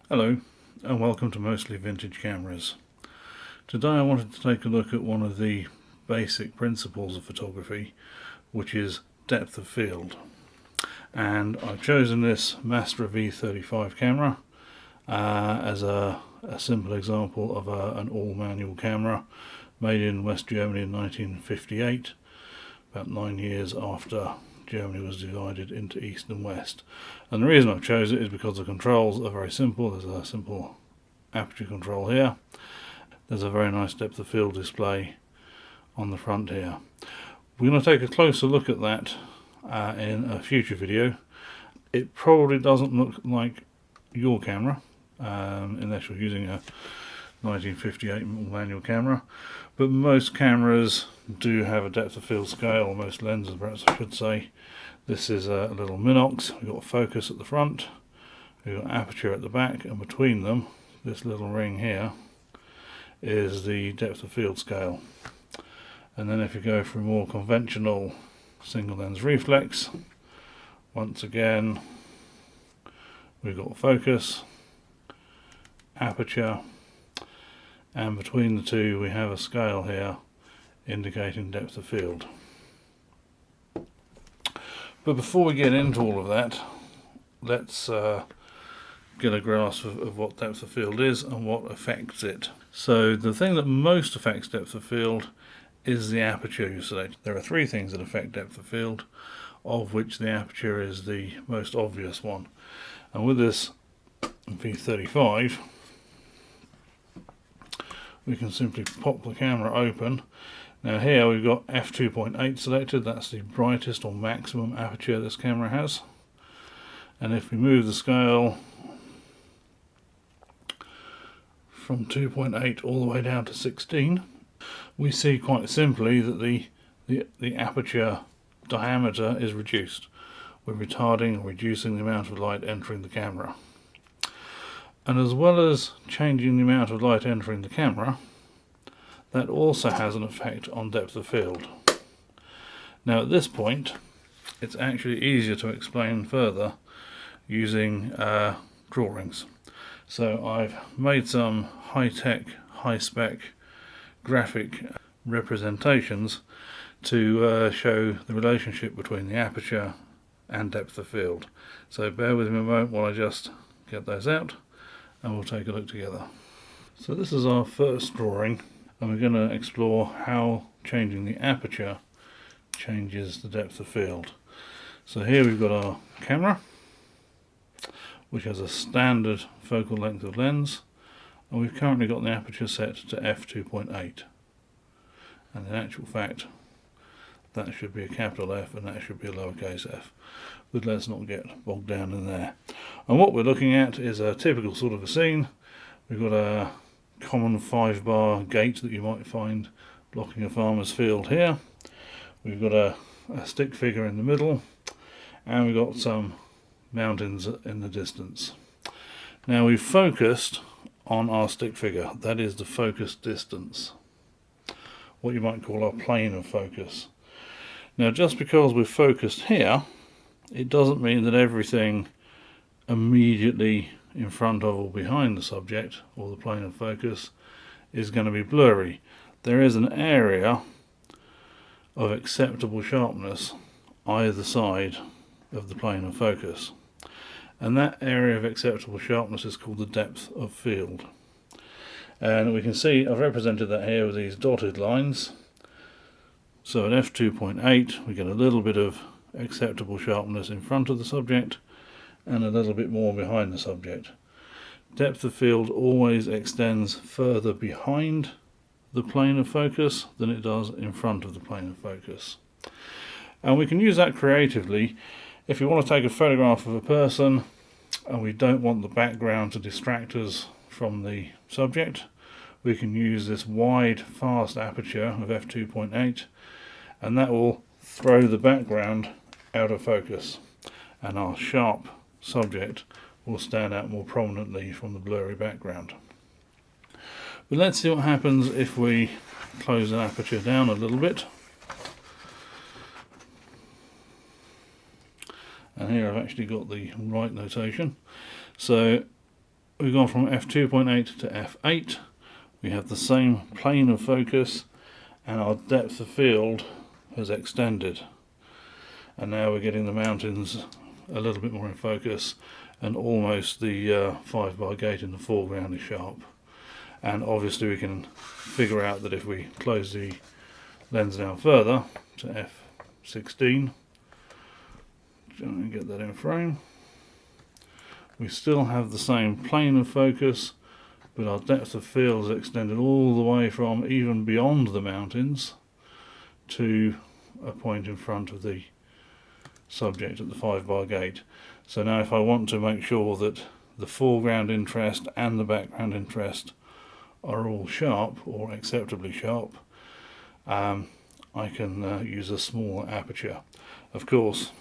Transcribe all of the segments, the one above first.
Hello and welcome to Mostly Vintage Cameras. Today I wanted to take a look at one of the basic principles of photography, which is depth of field. And I've chosen this Master V35 camera as a simple example of an all-manual camera made in West Germany in 1958, about 9 years after Germany was divided into East and West. And the reason I've chosen it is because the controls are very simple. There's a simple aperture control here. There's a very nice depth of field display on the front here. We're going to take a closer look at that in a future video. It probably doesn't look like your camera unless you're using a 1958 manual camera, but most cameras do have a depth of field scale, or most lenses perhaps I should say. This is a little Minox. We've got focus at the front, we've got aperture at the back, and between them, this little ring here is the depth of field scale. And then if you go for a more conventional single lens reflex, once again we've got focus, aperture, and between the two we have a scale here indicating depth of field. But before we get into all of that, let's get a grasp of what depth of field is and what affects it. So the thing that most affects depth of field is the aperture you select. There are three things that affect depth of field, of which the aperture is the most obvious one. And with this V35, we can simply pop the camera open. Now here we've got f2.8 selected. That's the brightest or maximum aperture this camera has. And if we move the scale from 2.8 all the way down to 16, we see quite simply that the aperture diameter is reduced. We're retarding or reducing the amount of light entering the camera. And as well as changing the amount of light entering the camera, that also has an effect on depth of field. Now at this point, it's actually easier to explain further using drawings. So I've made some high-tech, high-spec graphic representations to show the relationship between the aperture and depth of field. So bear with me a moment while I just get those out and we'll take a look together. So this is our first drawing, and we're going to explore how changing the aperture changes the depth of field. So here we've got our camera, which has a standard focal length of lens, and we've currently got the aperture set to f2.8. And in actual fact, that should be a capital F and that should be a lowercase f. But let's not get bogged down in there. And what we're looking at is a typical sort of a scene. We've got a common 5-bar gate that you might find blocking a farmer's field here. We've got a stick figure in the middle, and we've got some mountains in the distance. Now we've focused on our stick figure. That is the focus distance, what you might call our plane of focus. Now just because we've focused here, it doesn't mean that everything immediately in front of or behind the subject or the plane of focus is going to be blurry. There is an area of acceptable sharpness either side of the plane of focus, and that area of acceptable sharpness is called the depth of field. And we can see I've represented that here with these dotted lines. So at f2.8 we get a little bit of acceptable sharpness in front of the subject and a little bit more behind the subject. Depth of field always extends further behind the plane of focus than it does in front of the plane of focus. And we can use that creatively. If you want to take a photograph of a person and we don't want the background to distract us from the subject, we can use this wide, fast aperture of f2.8, and that will throw the background out of focus, and our sharp subject will stand out more prominently from the blurry background. But let's see what happens if we close an aperture down a little bit. And here I've actually got the right notation. So we've gone from f2.8 to f8. We have the same plane of focus, and our depth of field has extended. And now we're getting the mountains a little bit more in focus, and almost the 5-bar gate in the foreground is sharp. And obviously we can figure out that if we close the lens down further to f16, and get that in frame, we still have the same plane of focus, but our depth of field is extended all the way from even beyond the mountains to a point in front of the subject at the 5-bar gate. So now if I want to make sure that the foreground interest and the background interest are all sharp, or acceptably sharp, I can use a smaller aperture. Of course,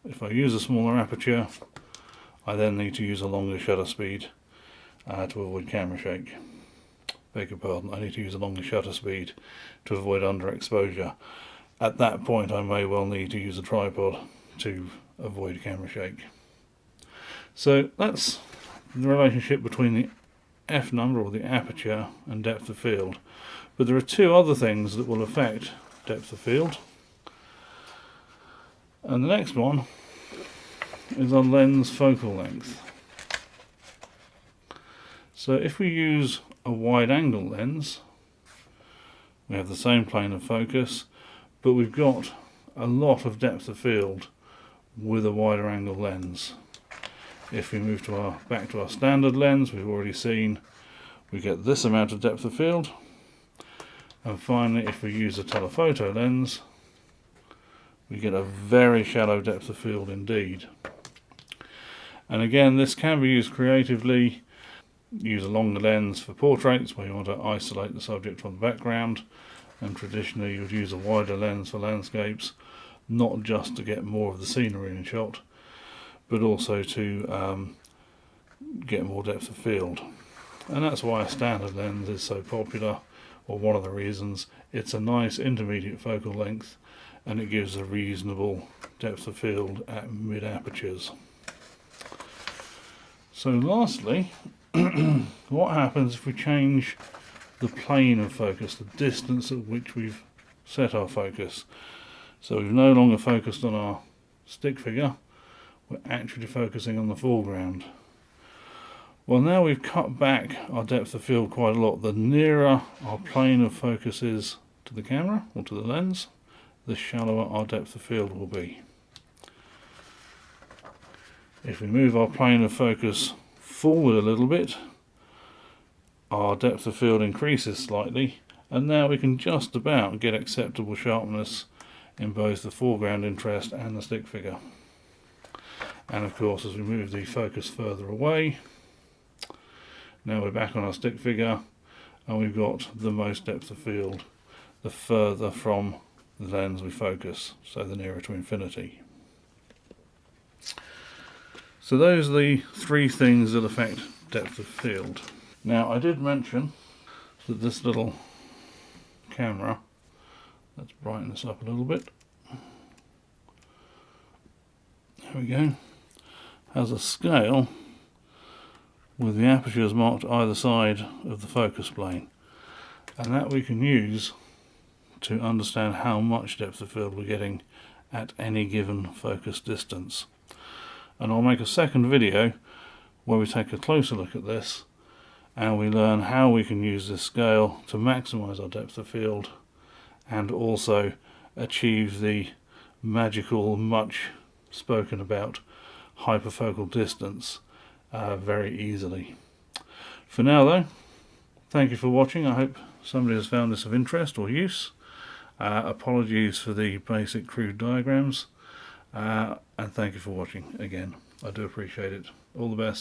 if I use a smaller aperture, I then need to use a longer shutter speed to avoid camera shake. Beg your pardon, I need to use a longer shutter speed to avoid underexposure. At that point I may well need to use a tripod to avoid camera shake. So that's the relationship between the f number, or the aperture, and depth of field. But there are two other things that will affect depth of field. And the next one is our lens focal length. So if we use a wide angle lens, we have the same plane of focus, but we've got a lot of depth of field with a wider angle lens. If we move to back to our standard lens, we've already seen we get this amount of depth of field. And finally, if we use a telephoto lens, we get a very shallow depth of field indeed. And again, this can be used creatively. Use a longer lens for portraits where you want to isolate the subject from the background, and traditionally you would use a wider lens for landscapes, not just to get more of the scenery in shot, but also to get more depth of field. And that's why a standard lens is so popular, or one of the reasons. It's a nice intermediate focal length, and it gives a reasonable depth of field at mid apertures. So lastly, what happens if we change the plane of focus, the distance at which we've set our focus? So we've no longer focused on our stick figure, we're actually focusing on the foreground. Well, now we've cut back our depth of field quite a lot. The nearer our plane of focus is to the camera, or to the lens, the shallower our depth of field will be. If we move our plane of focus forward a little bit, our depth of field increases slightly, and now we can just about get acceptable sharpness in both the foreground interest and the stick figure. And of course, as we move the focus further away, now we're back on our stick figure, and we've got the most depth of field the further from the lens we focus, so the nearer to infinity. So those are the three things that affect depth of field. Now, I did mention that this little camera, let's brighten this up a little bit, there we go, has a scale with the apertures marked either side of the focus plane, and that we can use to understand how much depth of field we're getting at any given focus distance. And I'll make a second video where we take a closer look at this and we learn how we can use this scale to maximise our depth of field and also achieve the magical, much spoken about hyperfocal distance very easily. For now though, thank you for watching. I hope somebody has found this of interest or use. Apologies for the basic crude diagrams, and thank you for watching again. I do appreciate it. All the best.